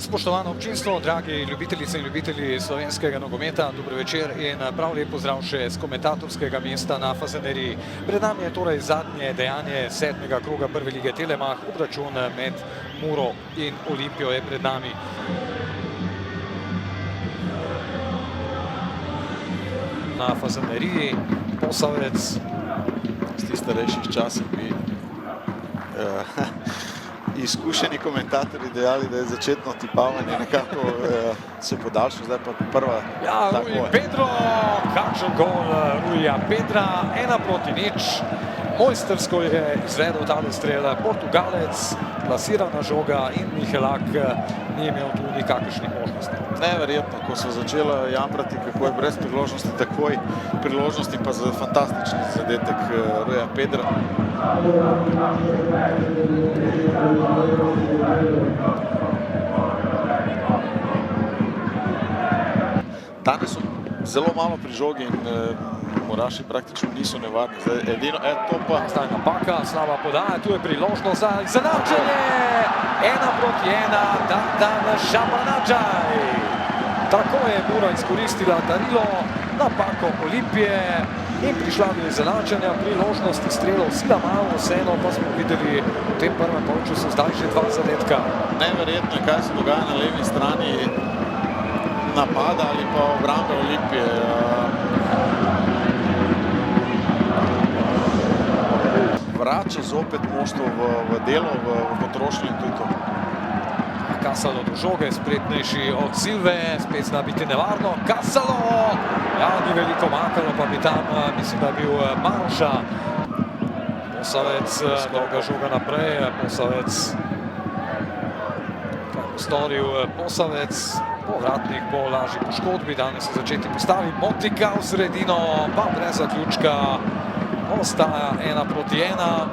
Spoštovano občinstvo, dragi ljubitelice in ljubitelji slovenskega nogometa, dobro večer in prav lep pozdrav še z komentatorskega mesta na Fazaneriji. Pred nami je torej zadnje dejanje 7. kroga prve lige Telemach. Obračun med Muro in Olimpijo je pred nami. Na Fazaneriji Posavec. Z tih starejših časov bi izkušeni komentatorji dejali, da je začetno tipavanje nekako se podaljšal, zdaj pa prva. Ja, Rui Pedro, kakšen gol Ruija Pedra, 1:0. Mojstrsko je izvedel tale strel Portugalec, plasirana žoga in Mihelak ni imel tu nikakršnih možnosti. Neverjetno, ko so začela jamrati, kako je brez priložnosti, takoj priložnosti pa za fantastični zadetek Ruija Pedra. Danes so zelo malo pri žogi in Muraši praktično niso nevarni. Edino, to pa... Zdaj napaka, slaba podaja, tu je priložnost za izenačenje. 1:1, Dardan Šabanadžaj. Tako je Mura izkoristila darilo, napako Olimpije in prišla do izenačenja, priložnosti strelov sila malo, vseeno pa smo videli v tem prvem polčasu zdaj že 2 zadetka. Neverjetno je, kaj se dogaja na levi strani napada ali pa obrambe Olimpije. Vrača zopet moštvo v delo, v potrošnjo in to je to. Kasalo do žoge, spretnejši od Silve, spet zna biti nevarno. Kasalo! Ja, ni veliko manjkalo, pa bi tam, mislim, da je bil Maroša. Posavec, dolga žoga naprej, Posavec. Kaj bo storil Posavec? Povratnik po lažji poškodbi, danes se začeti postavi Motika v sredino, pa brez zaključka. Ostaja 1:1.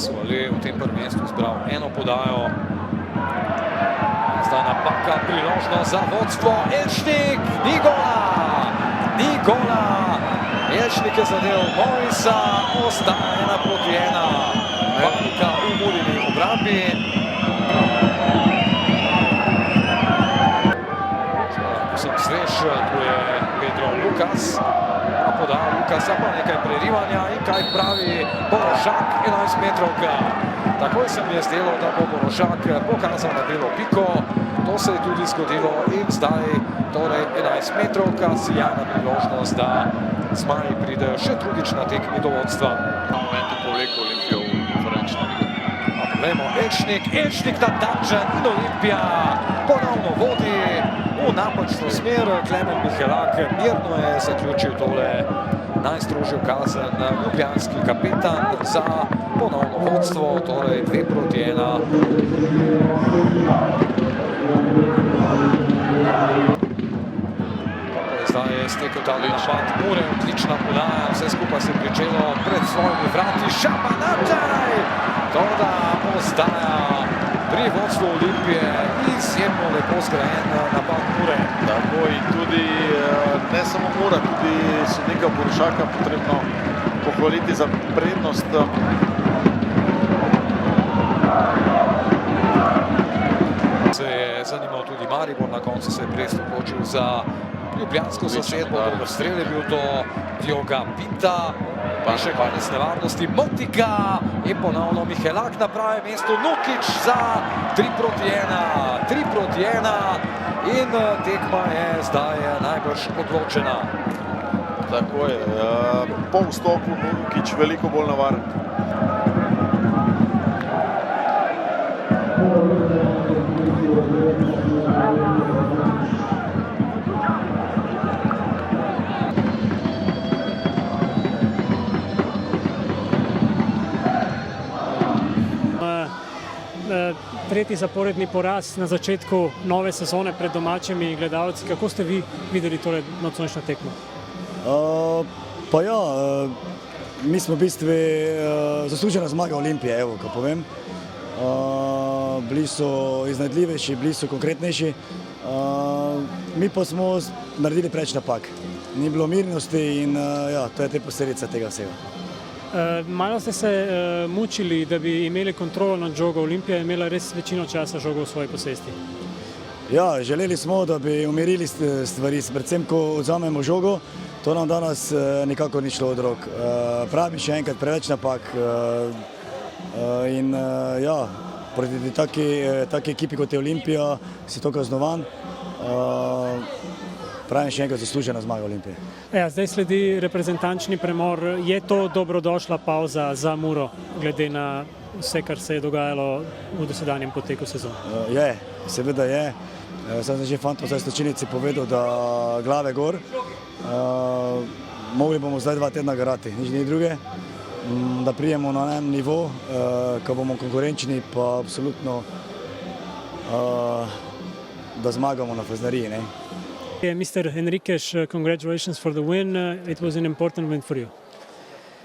Suvali v tem prvem mestu zbral eno podajo. Zdaj napaka, priložnost za vodstvo. Elšnik, ni gola! Ni gola! Elšnik je zadel Morisa, ostaja 1:1. Panika v Murini obrambi. Sem svež, tu je Pedro Lukas. Podaja Lukasa, pa nekaj prerivanja in kaj pravi Borošak, 11-metrovka. Takoj se mi je zdelo, da bo Borošak pokazal na belo piko. To se je tudi zgodilo in zdaj torej 11-metrovka, sijajna priložnost, da zmaji pridejo še drugič na tekmi do vodstva. Na momentu povleko Olimpijo v konferenčno ligo. Poglejmo, Elšnik natančen in Olimpija ponovno vodi v napačno smer. Klemen Mihelak mirno je zaključil tole najstrožjo kazen. Ljubljanski kapetan za ponovno vodstvo, torej 2:1. Zdaj je stekel tale napad Mure, odlična podaja, vse skupaj se je pričelo pred svojimi vrati. Šabanadžaj! Toda ostaja pri vodstvu Olimpije, izjemno lepo zgrajen napad Mure. Tako in tudi ne samo Mura, tudi sodnika Borošaka potrebno pohvaliti za prednost. Se je zanimal tudi Maribor, na koncu se je Brest odločil za ljubljansko zasedbo, dober strel je bil do Dioga Pinta. Pa še konec nevarnosti, Motika in ponovno Mihelak na pravem mestu, Nukić za 3:1, 3:1 in tekma je zdaj najbrž odločena. Tako je, po vstopu Nukić veliko bolj navaren. Tretji zaporedni poraz na začetku nove sezone pred domačimi gledalci. Kako ste vi videli torej nocojšnjo tekmo? Pa ja, mi smo v bistvu zaslužena zmaga Olimpije, evo, ko povem. Bili so iznajdljivejši, bili so konkretnejši. Mi pa smo naredili preveč napak. Ni bilo mirnosti in ja, to je te posledica tega vsega. Malo ste se mučili, da bi imeli kontrolo nad žogo. Olimpija je imela res večino časa žogo v svoji posesti. Ja, želeli smo, da bi umirili stvari, predvsem ko odzamemo žogo, to nam danes nikakor ni šlo od rok. Pravim še enkrat, preveč napak in ja, proti taki ekipi kot je Olimpija si to kaznovan. Pravim še enkrat, zaslužena zmaga Olimpije. Ja, zdaj sledi reprezentančni premor. Je to dobrodošla pauza za Muro, glede na vse, kar se je dogajalo v dosedanjem poteku sezone? Je, seveda je. Sam sem že fantom v slačilnici povedal, da glave gor. Mogli bomo zdaj 2 tedna garati, nič ni druge. Da prijemo na enem nivo, ko bomo konkurenčni, pa absolutno da zmagamo na Faznariji. Mr. Henriques, congratulations for the win. It was an important win for you.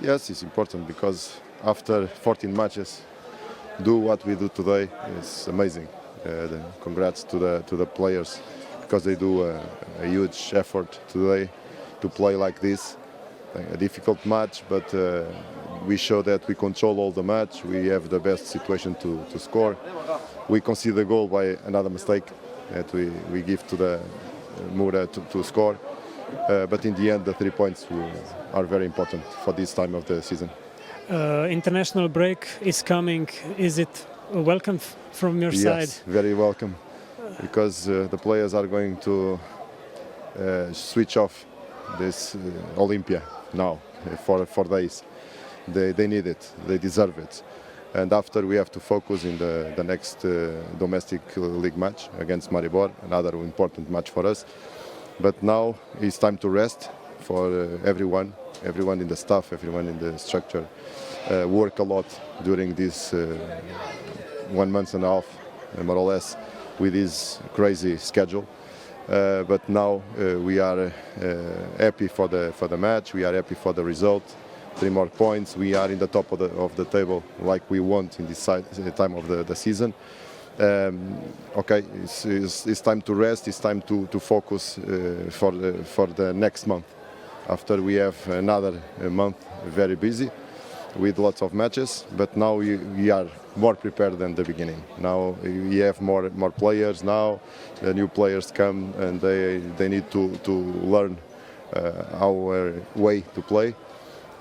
Yes, it's important because after 14 matches, do what we do today is amazing. Congrats to the players because they do a huge effort today to play like this. A difficult match, but we show that we control all the match. We have the best situation to score. We concede the goal by another mistake that we give to the Mura to score. But in the end, the 3 points are very important for this time of the season. International break is coming. Is it welcome from your side? Yes, very welcome, because the players are going to switch off this Olympia now for 4 days. They need it, they deserve it. And after we have to focus in the next domestic league match against Maribor, another important match for us. But now it's time to rest for everyone in the staff, everyone in the structure. Work a lot during this 1 month and a half, more or less, with this crazy schedule. But now we are happy for the match. We are happy for the result. 3 more points. We are in the top of the table, like we want in this time of the season. Okay, it's time to rest. It's time to focus for the next month. After we have another month very busy with lots of matches, but now we are more prepared than the beginning. Now we have more players. Now the new players come and they need to learn our way to play.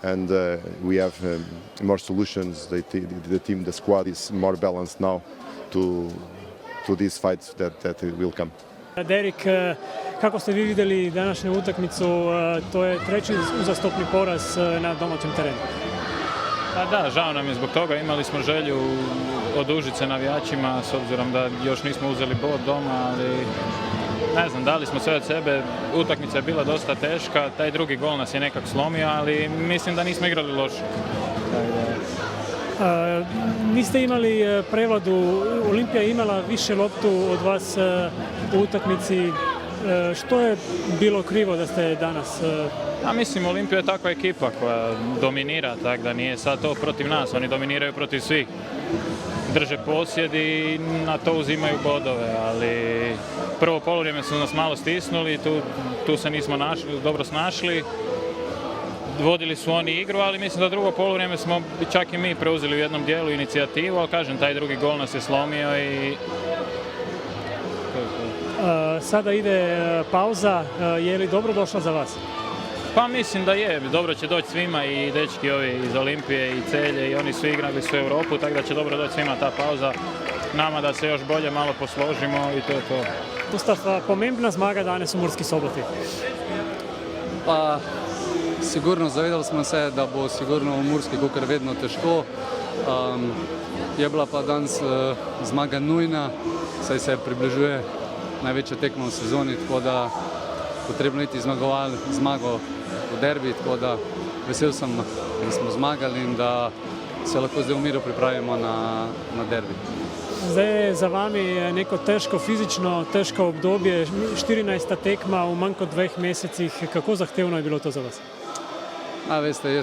And we have more solutions. The team, the squad is more balanced now to these fights that will come. Derek, kako ste vi videli današnju utakmicu? To je 3. uzastopni poraz na domaćem terenu. Pa da, žao nam je zbog toga. Imali smo želju odužiti se navijačima, s obzirom da još nismo uzeli bod doma, ali ne znam, dali smo sve od sebe. Utakmica je bila dosta teška, taj drugi gol nas je nekak slomio, ali mislim da nismo igrali loše. Niste imali prevladu, Olimpija je imala više loptu od vas u utakmici. Što je bilo krivo da ste danas? Ja mislim, Olimpija je takva ekipa koja dominira, tako da nije sad to protiv nas, oni dominiraju protiv svih. Drže posjed i na to uzimaju bodove, ali prvo poluvrijeme su nas malo stisnuli, tu se nismo dobro snašli. Vodili su oni igru, ali mislim da drugo poluvrijeme smo čak i mi preuzeli u jednom dijelu inicijativu, ali kažem, taj drugi gol nas je slomio i... Sada ide pauza, je li dobro došla za vas? Pa mislim da je, dobro će doći svima, i dečki ovi iz Olimpije i Celje, i oni su igrali su Europu, tako da će dobro doći svima ta pauza. Nama da se još bolje malo posložimo i to je to. Gustav, pomembna zmaga danes v Murski Soboti? Pa, sigurno zavedali smo se, da bo sigurno v Murski kakor vedno težko. Je bila pa danes zmaga nujna, saj se približuje največja tekma v sezoni, tako da potrebno iti zmago v derbi, tako da vesel sem, da smo zmagali in da se lahko zdaj v miru pripravimo na derbi. Zdaj je za vami neko težko, fizično težko obdobje, 14. tekma v manj kot 2 mesecih. Kako zahtevno je bilo to za vas? Veste,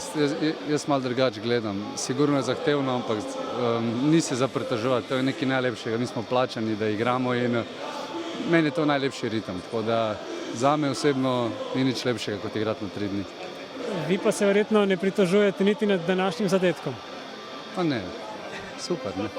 jaz malo drugače gledam. Sigurno je zahtevno, ampak ni se za preteževati. To je nekaj najlepšega. Mi smo plačani, da igramo in meni je to najlepši ritem. Tako da zame osebno ni nič lepšega, kot igrati na 3 dni. Vi pa se verjetno ne pritožujete niti nad današnjim zadetkom. Pa ne, super, ne.